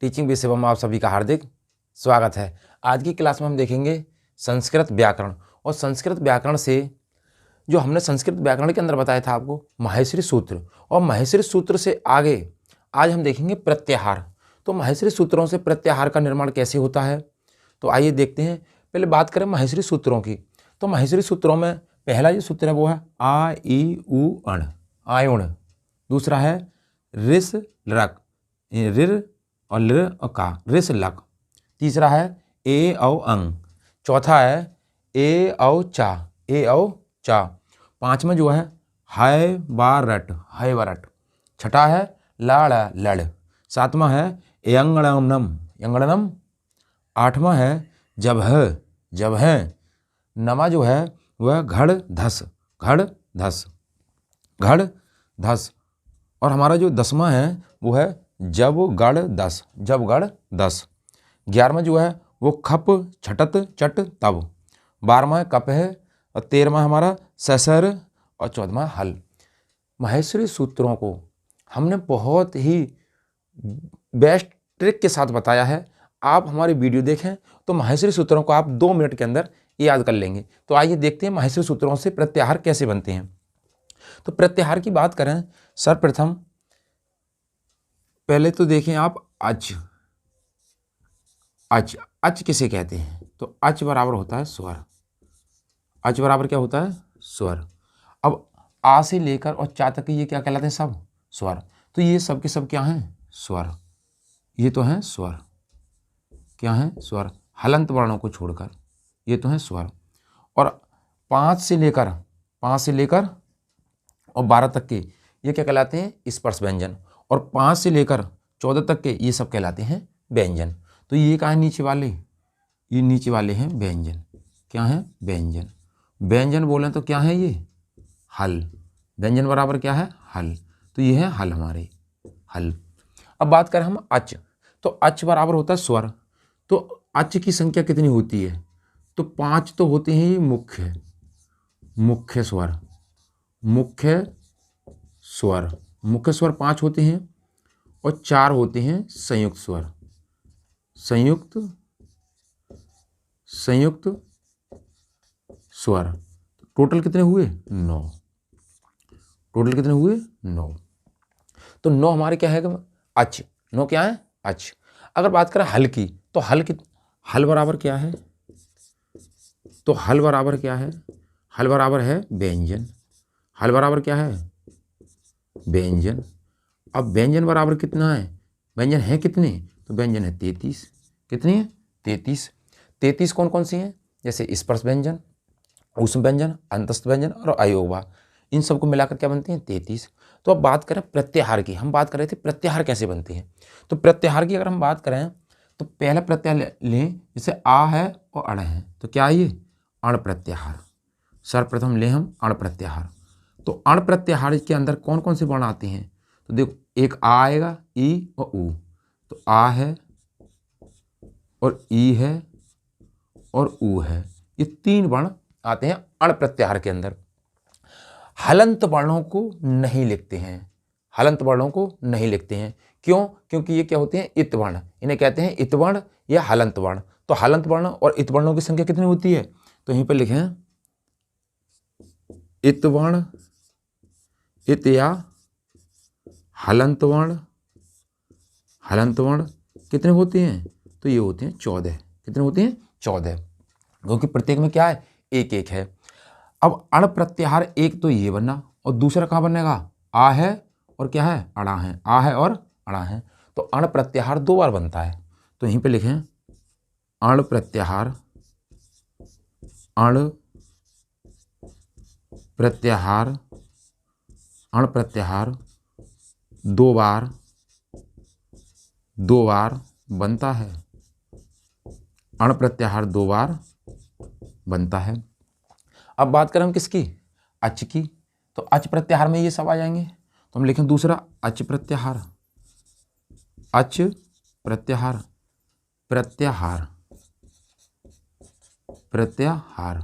Teaching with Shivam आप सभी का हार्दिक स्वागत है। आज की क्लास में हम देखेंगे संस्कृत व्याकरण, और संस्कृत व्याकरण से जो हमने संस्कृत व्याकरण के अंदर बताया था आपको माहेश्वरी सूत्र, और माहेश्वरी सूत्र से आगे आज हम देखेंगे प्रत्याहार। तो माहेश्वरी सूत्रों से प्रत्याहार का निर्माण कैसे होता है, तो आइए देखते हैं। पहले बात करें माहेश्वरी सूत्रों की, तो माहेश्वरी सूत्रों में पहला जो सूत्र है वो है आ ई उ अण, आयुण। दूसरा है रिस लक, रिर और लिर और का, रिस लक। तीसरा है ए औ अंग। चौथा है ए औ चा, ए औ चा। पांचवा जो है हाय बारट, हाय बारट। छठा है लाड़ लड़। सातवां है यंगणनम, यंगणनम। आठवां है जब है। नमा जो है वह घड़ धस, घड़ धस, घड़ धस। और हमारा जो 10वां है वो है जब गढ़ दस, जब गढ़ दस। 11वां जो है वो खप छटत चट तब। 12वां है कप है, और 13वां हमारा ससर, और 14वां हल। माहेश्वरी सूत्रों को हमने बहुत ही बेस्ट ट्रिक के साथ बताया है। आप हमारी वीडियो देखें तो माहेश्वरी सूत्रों को आप 2 मिनट के अंदर याद कर लेंगे। तो आइए देखते हैं माहेश्वरी सूत्रों से प्रत्याहार कैसे बनते हैं। तो प्रत्याहार की बात करें, सर्वप्रथम पहले तो देखें आप अच, अच, अच किसे कहते हैं, तो अच बराबर होता है स्वर। अच बराबर क्या होता है, स्वर। अब आ से लेकर और चा तक ये क्या कहलाते हैं, सब स्वर। तो ये सब के सब क्या हैं, स्वर। ये तो हैं स्वर, क्या हैं, स्वर। हलंत वर्णों को छोड़कर ये तो हैं स्वर। और 5 से लेकर और 12 तक के ये क्या कहलाते हैं, स्पर्श व्यंजन। और 5 से लेकर 14 तक के ये सब कहलाते हैं व्यंजन। तो ये क्या है, नीचे वाले, ये नीचे वाले हैं व्यंजन। क्या है, व्यंजन। व्यंजन बोलें तो क्या है, ये हल। व्यंजन बराबर क्या है, हल। तो ये है हल, हमारे हल। अब बात करें हम अच, तो अच बराबर होता है स्वर। तो अच की संख्या कितनी होती है, तो 5 तो होते हैं ये मुख्य, मुख्य स्वर, मुख्य स्वर। मुख्य स्वर 5 होते हैं, और 4 होते हैं संयुक्त स्वर, संयुक्त स्वर। टोटल कितने हुए, 9। टोटल कितने हुए, 9। तो 9 हमारे क्या है, अच। 9 क्या है, अच। अगर बात करें हल की, तो हल बराबर क्या है, तो हल बराबर क्या है, हल बराबर है व्यंजन। हल बराबर क्या है, व्यंजन। अब व्यंजन बराबर कितना है, व्यंजन है कितने, तो व्यंजन है 33। कितनी है, 33। 33 कौन कौन सी हैं, जैसे स्पर्श व्यंजन, ऊष्म व्यंजन, अंतस्थ व्यंजन और अयोगवा। इन सबको मिलाकर क्या बनते हैं, 33। तो अब बात करें प्रत्याहार की, हम बात कर रहे थे प्रत्याहार कैसे बनते हैं। तो प्रत्याहार की अगर हम बात करें तो पहला प्रत्याहार लें, जैसे आ है और अण है, तो क्या है ये, अण प्रत्याहार। सर्वप्रथम लें हम अण प्रत्याहार। तो अण प्रत्याहार के अंदर कौन कौन से वर्ण आते हैं, तो देखो एक आ आएगा, ई और ऊ। तो आ है और ई है और ऊ है, ये 3 वर्ण आते हैं अण प्रत्याहार के अंदर। हलंत वर्णों को नहीं लिखते हैं, हलंत वर्णों को नहीं लिखते हैं। क्यों, क्योंकि ये क्या होते हैं, इत वर्ण, इन्हें कहते हैं इत वर्ण या हलंत वर्ण। तो हलंत वर्ण और इत वर्णों की संख्या कितनी होती है, तो यहीं पर लिखें इत वर्ण, इत या हलंत वर्ण। हलंत वर्ण कितने होते हैं, तो ये होते हैं 14। कितने होते हैं, 14, क्योंकि प्रत्येक में क्या है, एक एक है। अब अण प्रत्याहार एक तो ये बना, और दूसरा कहाँ बनेगा, आ है और क्या है, अड़ा है। आ है और अड़ा है, तो अण प्रत्याहार 2 बार बनता है। तो यहीं पे लिखें अण प्रत्याहार, अण प्रत्याहार, अण प्रत्याहार 2 बार बनता है। अण प्रत्याहार 2 बार बनता है। अब बात करें हम किसकी, अच की, तो अच प्रत्याहार में ये सब आ जाएंगे। तो हम लिखें दूसरा अच प्रत्याहार, अच प्रत्याहार, प्रत्याहार, प्रत्याहार।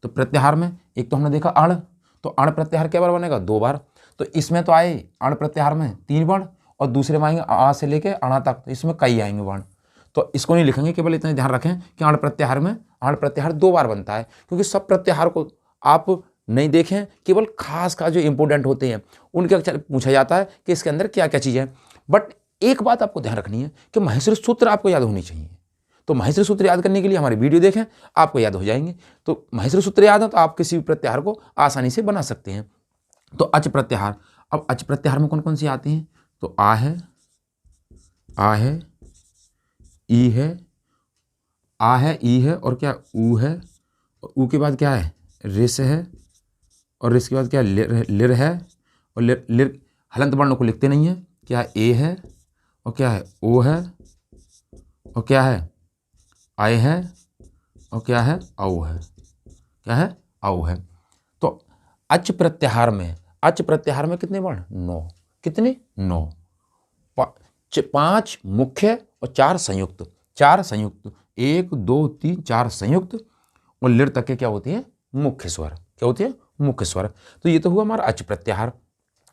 तो प्रत्याहार में एक तो हमने देखा अण, तो अण प्रत्याहार क्या बार बनेगा, 2 बार। तो इसमें तो आए अण प्रत्याहार में 3 वर्ण, और दूसरे में आएंगे आ से लेके अणा तक, तो इसमें कई आएंगे वर्ण। तो इसको नहीं लिखेंगे, केवल इतना ध्यान रखें कि अण प्रत्याहार में अण प्रत्याहार 2 बार बनता है, क्योंकि सब प्रत्याहार को आप नहीं देखें, केवल खास जो इंपॉर्टेंट होते हैं उनके अक्सर पूछा जाता है कि इसके अंदर क्या क्या चीज़ है। बट एक बात आपको ध्यान रखनी है कि माहेश्वरी सूत्र आपको याद होनी चाहिए। तो माहेश्वरी सूत्र याद करने के लिए हमारी वीडियो देखें, आपको याद हो जाएंगे। तो माहेश्वरी सूत्र याद है तो आप किसी भी प्रत्याहार को आसानी से बना सकते हैं। तो अच प्रत्याहार, अब अच प्रत्याहार में कौन कौन सी आती हैं? तो आ है, ई है, आ है, ई है, और क्या ऊ है, और ऊ के बाद क्या है? रिस है, और रिस के बाद क्या? लिर है, और लिर हलंत वर्ण को लिखते नहीं है, क्या? ए है, और क्या है? ओ है, और क्या है? आय है, और क्या है? औ है, क्या है? औ है। तो अच प्रत्याहार में कितने वर्ण? 9। कितने? 9। 5 मुख्य और 4 संयुक्त। 1 2 3 4 संयुक्त, और लिर तक के क्या होती है? मुख्य स्वर। क्या होती है? मुख्य स्वर। तो ये तो हुआ हमारा अच प्रत्याहार।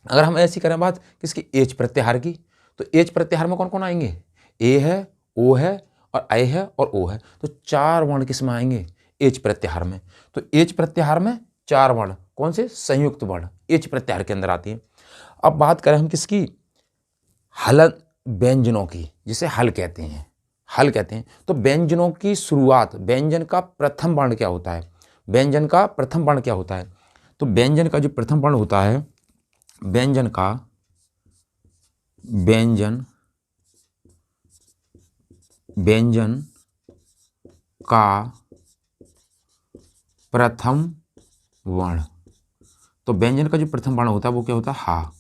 अगर हम ऐसी करें बात किसकी? एच प्रत्याहार की, तो एच प्रत्याहार में कौन कौन आएंगे? ए है, ओ है, और ऐ है, और ओ है। तो 4 वर्ण किस में आएंगे? एच प्रत्याहार में। तो एच प्रत्याहार में 4 वर्ण कौन से? संयुक्त वर्ण एच प्रत्याहार के अंदर आती है। अब बात करें हम किसकी? हलंत व्यंजनों की, जिसे हल कहते हैं। तो व्यंजनों की शुरुआत, व्यंजन का प्रथम वर्ण क्या होता है? तो व्यंजन का जो प्रथम वर्ण होता है, व्यंजन का प्रथम वर्ण, तो व्यंजन का जो प्रथम वर्ण होता है वो क्या होता है? हा,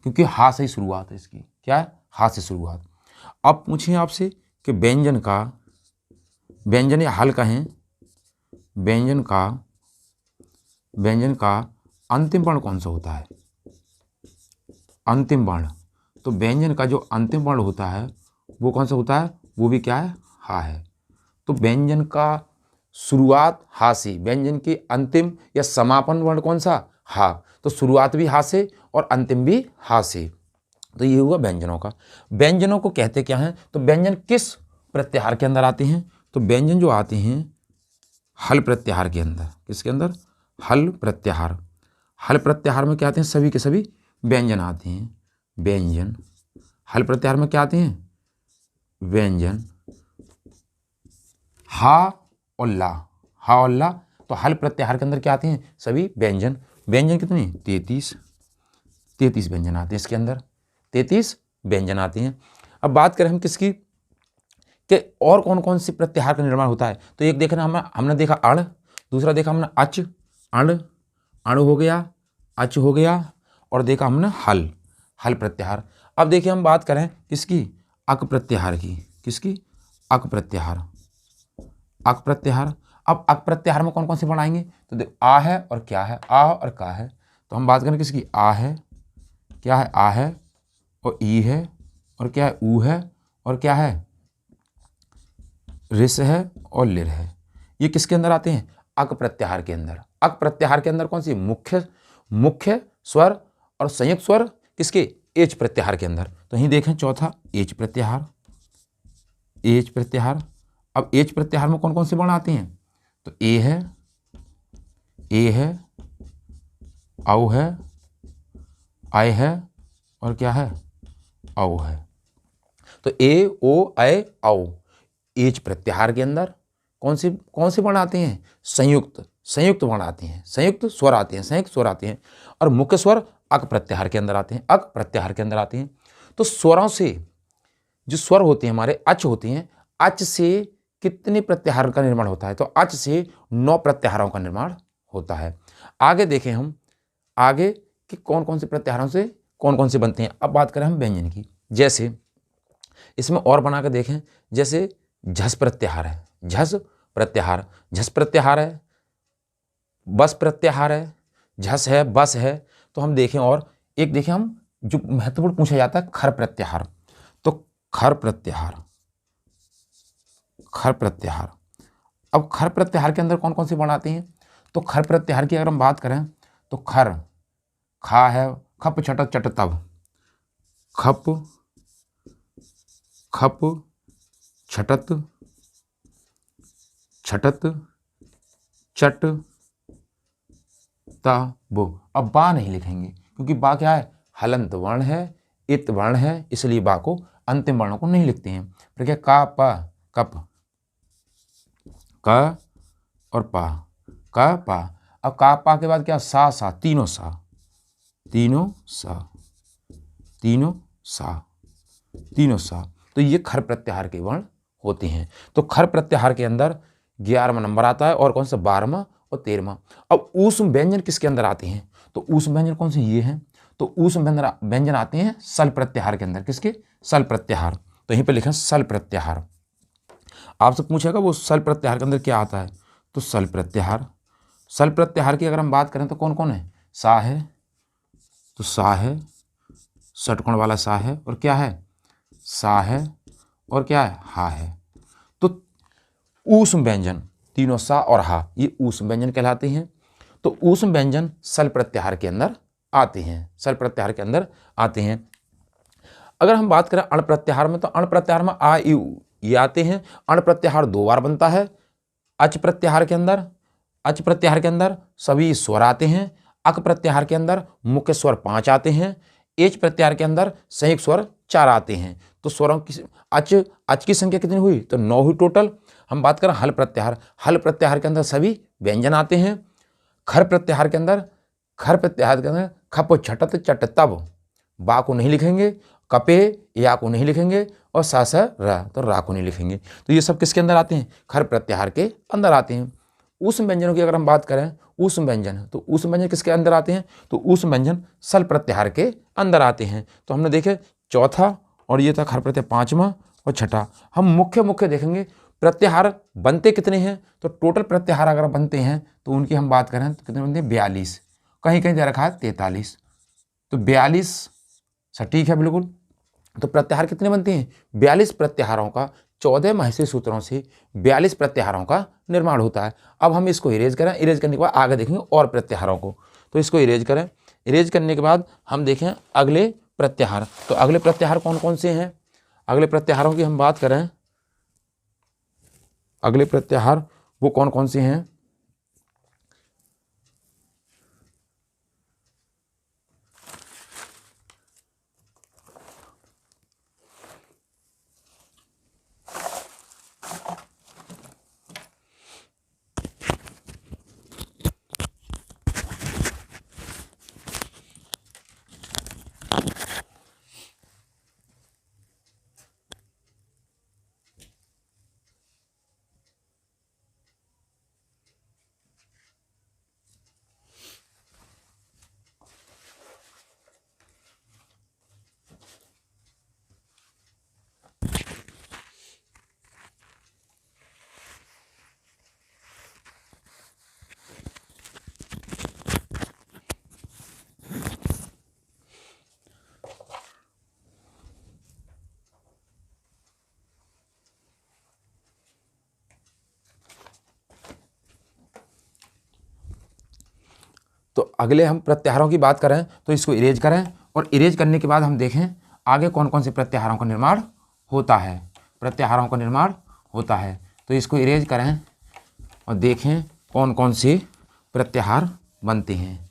क्योंकि हा से ही शुरुआत है इसकी। क्या है? हा से शुरुआत। अब पूछिए आपसे कि व्यंजन या हल कहें, व्यंजन का अंतिम वर्ण कौन सा होता है? अंतिम वर्ण। तो व्यंजन का जो अंतिम वर्ण होता है वो कौन सा होता है? वो भी क्या है? हा है। तो व्यंजन का शुरुआत हा से, व्यंजन के अंतिम या समापन वर्ण कौन सा? हा। तो शुरुआत भी हा से और अंतिम भी हा से। तो ये हुआ व्यंजनों का। व्यंजनों को कहते क्या हैं? तो व्यंजन किस प्रत्याहार के अंदर आते हैं? तो व्यंजन जो आते हैं हल प्रत्याहार के अंदर। किसके अंदर? हल प्रत्याहार। हल प्रत्याहार में क्या आते हैं? सभी के सभी व्यंजन आते हैं। व्यंजन हल प्रत्याहार में क्या आते हैं? व्यंजन। हा और ला। तो हल प्रत्याहार के अंदर क्या आते हैं? सभी व्यंजन। व्यंजन कितने? 33 व्यंजन आते हैं इसके अंदर। 33 व्यंजन आते हैं। अब बात करें हम किसकी, कि और कौन कौन सी प्रत्याहार का निर्माण होता है? तो एक देखना हमने देखा अण, दूसरा देखा हमने अच, अण हो गया, अच हो गया, और देखा हमने हल प्रत्याहार। अब देखिए हम बात करें किसकी? अक प्रत्याहार की। किसकी? अक प्रत्याहार। अब अक प्रत्याहार में कौन कौन से वर्ण आएंगे? तो देखो आ है और क्या है? आ और का है। तो हम बात करें किसकी? आ है, क्या है? आ है, और ई है, और क्या है? ऊ है, और क्या है? रिस है, और लिर है। ये किसके अंदर आते हैं? अक प्रत्याहार के अंदर। अक प्रत्याहार के अंदर कौन सी? मुख्य स्वर और संयुक्त स्वर किसके? एच प्रत्याहार के अंदर। तो यहीं देखें चौथा एच प्रत्याहार। अब एच प्रत्याहार में कौन कौन से वर्ण आते हैं? तो ए है, औ है, आय है, और क्या है? औ है। तो ए, ओ, ऐ, औ एच प्रत्याहार के अंदर कौन से वर्ण आते हैं? संयुक्त वर्ण आते हैं, संयुक्त स्वर आते हैं। और मुख्य स्वर अक प्रत्याहार के अंदर आते हैं। तो स्वरों से जो स्वर होते हैं हमारे अच होते हैं, अच से कितने प्रत्याहार का निर्माण होता है? तो अच से 9 प्रत्याहारों का निर्माण होता है। आगे देखें हम कि कौन कौन से प्रत्याहारों से कौन कौन से बनते हैं। अब बात करें हम व्यंजन की, जैसे इसमें और बना कर देखें, जैसे झस प्रत्याहार है, झस प्रत्याहार है, बस प्रत्याहार है, झस है, बस है। तो हम देखें, और एक देखें हम जो महत्वपूर्ण पूछा जाता है खर प्रत्याहार। तो खर प्रत्याहार। अब खर प्रत्याहार के अंदर कौन कौन से वर्ण आते हैं? तो खर प्रत्याहार की अगर हम बात करें तो खा है, खप छट चट तब, खप खप, छटत, छटत, चट, ता, बो। अब बा नहीं लिखेंगे क्योंकि बा क्या है, हलंत वर्ण है, इत वर्ण है, इसलिए बा को अंतिम वर्णों को नहीं लिखते हैं। फिर क्या, का, पा, कप, क और पा, का, पा। अब का, पा के बाद क्या, सा, सा, तीनों सा, तीनों सा, तीनों सा, तीनों सा। तो ये खर प्रत्याहार के वर्ण होते हैं। तो खर प्रत्याहार के अंदर 11वां नंबर आता है, और कौन सा, 12वां और 13वां। अब ऊष्म व्यंजन किसके अंदर आते हैं, तो ऊष्म व्यंजन कौन से, ये हैं। तो ऊष्म व्यंजन आते हैं सल प्रत्याहार के अंदर, किसके, सल प्रत्याहार। तो यहीं पे लिखा सल प्रत्याहार। आपसे पूछेगा वो सल प्रत्याहार के अंदर क्या आता है, तो सल प्रत्याहार। सल प्रत्याहार की अगर हम बात करें तो कौन कौन है, सा है, तो सा है, षटकोण वाला सा है, और क्या है, सा है, और क्या है, हा है। तो ऊष्म व्यंजन, तीनों सा और हा, ये ऊष्म व्यंजन कहलाते हैं। तो ऊष्म व्यंजन सल प्रत्याहार के अंदर आते हैं, सल प्रत्याहार के अंदर आते हैं। अगर हम बात करें अण प्रत्याहार में, तो अण प्रत्याहार में आ, ये आते हैं। अण प्रत्याहार 2 बार बनता है। अच प्रत्याहार के अंदर, अच प्रत्याहार के अंदर सभी स्वर आते हैं। अक प्रत्याहार के अंदर मुख्य स्वर 5 आते हैं। एच प्रत्याहार के अंदर संयुक्त स्वर 4 आते हैं। तो स्वरों की अच की संख्या कितनी हुई, तो 9 हुई टोटल। हम बात करें हल प्रत्याहार, हल प्रत्याहार के अंदर सभी व्यंजन आते हैं। खर प्रत्याहार के अंदर, खर प्रत्याहार के अंदर खप, छटत, चट, तब, बा को नहीं लिखेंगे, कपे, या को नहीं लिखेंगे, और सा, स, रा, तो रा को नहीं लिखेंगे। तो ये सब किसके अंदर आते हैं, खर प्रत्याहार के अंदर आते हैं। ऊष्म व्यंजनों की अगर हम बात करें, ऊष्म व्यंजन, तो ऊष्म व्यंजन किसके अंदर आते हैं, तो ऊष्म व्यंजन सल प्रत्याहार के अंदर आते हैं। तो हमने देखे चौथा, और ये था खर प्रत्याहार 5वां और छठा। हम मुख्य देखेंगे प्रत्याहार बनते कितने हैं, तो टोटल प्रत्याहार अगर बनते हैं तो उनकी हम बात करें तो कितने बनते हैं, 42। कहीं कहीं दे रखा है 43, तो 42 सटीक है बिल्कुल। तो प्रत्याहार कितने बनते हैं, 42 प्रत्याहारों का, 14 महसी सूत्रों से 42 प्रत्याहारों का निर्माण होता है। अब हम इसको इरेज करें, इरेज करने के बाद आगे देखेंगे और प्रत्याहारों को। तो इसको इरेज करें, इरेज करने के बाद हम देखें अगले प्रत्याहार। तो अगले प्रत्याहार कौन कौन से हैं, अगले प्रत्याहारों की हम बात करें, अगले प्रत्याहार वो कौन कौन से हैं। तो अगले हम प्रत्याहारों की बात करें तो इसको इरेज करें, और इरेज करने के बाद हम देखें आगे कौन कौन से प्रत्याहारों का निर्माण होता है, प्रत्याहारों का निर्माण होता है। तो इसको इरेज करें और देखें कौन कौन से प्रत्याहार बनते हैं।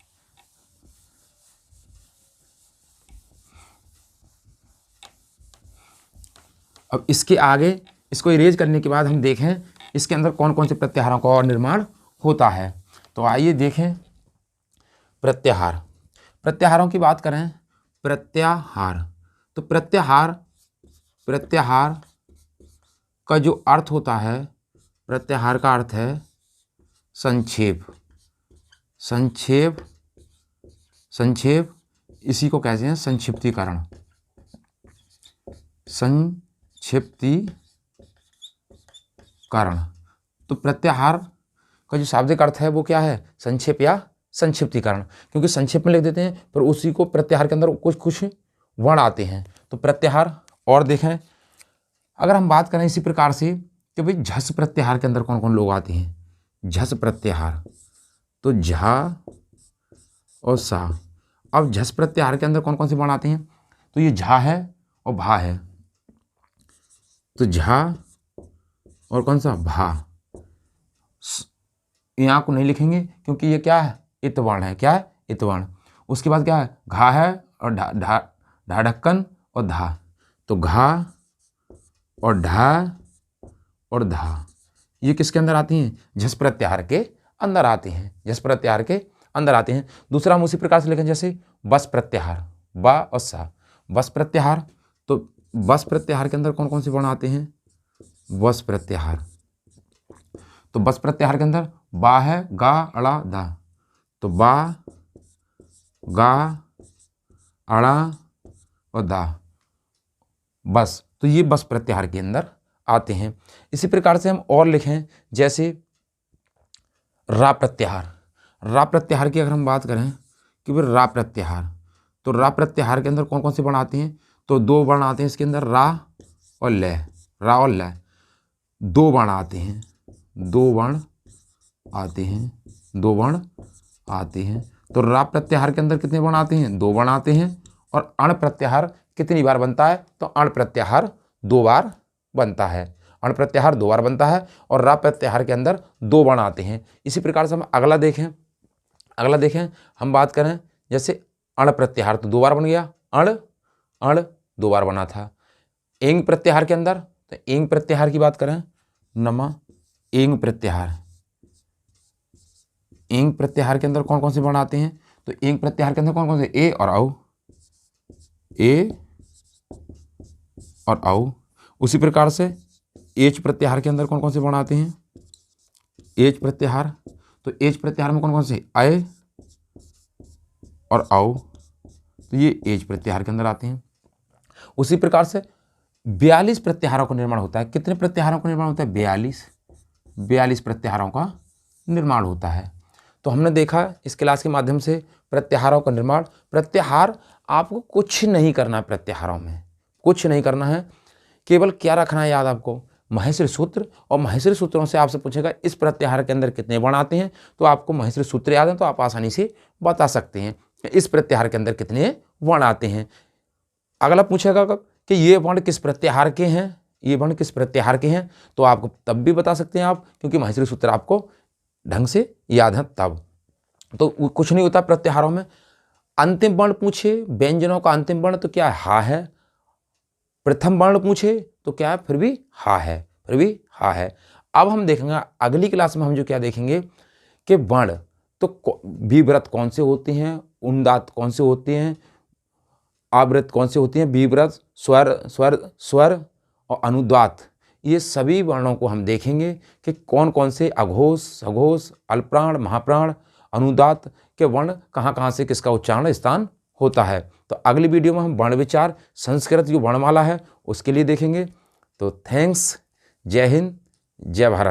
अब इसके आगे इसको इरेज करने के बाद हम देखें इसके अंदर कौन कौन से प्रत्याहारों का और निर्माण होता है। तो आइए देखें प्रत्याहार, प्रत्याहारों की बात करें, प्रत्याहार, तो प्रत्याहार, प्रत्याहार का जो अर्थ होता है, प्रत्याहार का अर्थ है संक्षेप, संक्षेप, संक्षेप, इसी को कहते हैं संक्षिप्तीकरण, संक्षिप्तीकरण। तो प्रत्याहार का जो शाब्दिक अर्थ है वो क्या है, संक्षेप या संक्षिप्तीकरण, क्योंकि संक्षेप में लिख देते हैं पर उसी को प्रत्याहार के अंदर कुछ कुछ वर्ण आते हैं। तो प्रत्याहार और देखें, अगर हम बात करें इसी प्रकार से कि भाई झस प्रत्याहार के अंदर कौन कौन लोग आते हैं, झस प्रत्याहार, तो झा और सा। अब झस प्रत्याहार के अंदर कौन कौन से वर्ण आते हैं, तो ये झा है और भा है, तो झा और कौन सा भा, यहाँ को नहीं लिखेंगे क्योंकि ये क्या है, इत वर्ण है। क्या है, इत वर्ण। उसके बाद क्या है, घा है और ढा, ढा, ढा ढक्कन और धा, तो घा और ढा और धा ये किसके अंदर आती हैं, झस प्रत्याहार के अंदर आती हैं, झस प्रत्याहार के अंदर आते हैं। दूसरा हम उसी प्रकार से लिखें जैसे बस प्रत्याहार, बा और सा, बस प्रत्याहार। तो बस प्रत्याहार के अंदर कौन कौन से वर्ण आते हैं, बस प्रत्याहार। तो बस प्रत्याहार के अंदर बा है, गा अड़ा दा, तो बा गा अड़ा और दा, बस। तो ये बस प्रत्याहार के अंदर आते हैं। इसी प्रकार से हम और लिखें जैसे रा प्रत्याहार। रा प्रत्याहार की अगर हम बात करें कि भाई रा प्रत्याहार, तो रा प्रत्याहार के अंदर कौन कौन से वर्ण आते हैं, तो दो वर्ण आते हैं इसके अंदर, रा और ले, रा और ले, दो वर्ण आते हैं, दो वर्ण आते हैं, दो वर्ण आते हैं। तो रा प्रत्याहार के अंदर कितने वर्ण आते हैं, दो वर्ण आते हैं। और अण प्रत्याहार कितनी बार बनता है, तो अण प्रत्याहार दो बार बनता है, अण प्रत्याहार दो बार बनता है और रा प्रत्याहार के अंदर दो वर्ण आते हैं। इसी प्रकार से हम अगला देखें, हम बात करें जैसे अण प्रत्याहार, तो दो बार बन गया, अण अण दो बार बना था। एंग प्रत्याहार के अंदर, तो एंग प्रत्याहार की बात करें, नमा एंग प्रत्याहार, एंग प्रत्याहार के अंदर कौन कौन से वर्ण आते हैं, तो एंग प्रत्याहार के अंदर कौन कौन से, ए और औ, ए और औ। उसी प्रकार से एच प्रत्याहार के अंदर कौन कौन से वर्ण आते हैं, एच प्रत्याहार, तो एच प्रत्याहार में कौन कौन से, अय और औ, तो ये एच प्रत्याहार के अंदर आते हैं। उसी प्रकार से 42 प्रत्याहारों का निर्माण होता है। कितने प्रत्याहारों का निर्माण होता है, 42 प्रत्याहारों का निर्माण होता है। तो हमने देखा इस क्लास के माध्यम से प्रत्याहारों का निर्माण। प्रत्याहार आपको कुछ नहीं करना है, प्रत्याहारों में कुछ नहीं करना है, केवल क्या रखना है याद आपको, महेश्वरी सूत्र। और महेश्वरी सूत्रों से आपसे पूछेगा इस प्रत्याहार के अंदर कितने वर्ण आते हैं, तो आपको महेश्वरी सूत्र याद है तो आप आसानी से बता सकते हैं इस प्रत्याहार के अंदर कितने वर्ण आते हैं। अगला पूछेगा कि ये वर्ण किस प्रत्याहार के हैं, ये वर्ण किस प्रत्याहार के हैं, तो आपको तब भी बता सकते हैं आप, क्योंकि महेश्वरी सूत्र आपको ढंग से याद है तब। तो कुछ नहीं होता प्रत्याहारों में। अंतिम वर्ण पूछे व्यंजनों का अंतिम वर्ण, तो क्या है, हा है। प्रथम वर्ण पूछे तो क्या है, फिर भी हा है, फिर भी हा है। अब हम देखेंगे अगली क्लास में हम जो क्या देखेंगे कि वर्ण तो विव्रत कौन से होते हैं, उन्दात कौन से होते हैं, आवृत कौन से होते हैं, विव्रत, स्वर स्वर स्वर और अनुदात, ये सभी वर्णों को हम देखेंगे कि कौन कौन से अघोष सघोष अल्पप्राण महाप्राण अनुदात के वर्ण कहाँ कहाँ से किसका उच्चारण स्थान होता है। तो अगली वीडियो में हम वर्ण विचार संस्कृत जो वर्णमाला है उसके लिए देखेंगे। तो थैंक्स, जय हिंद, जय भारत।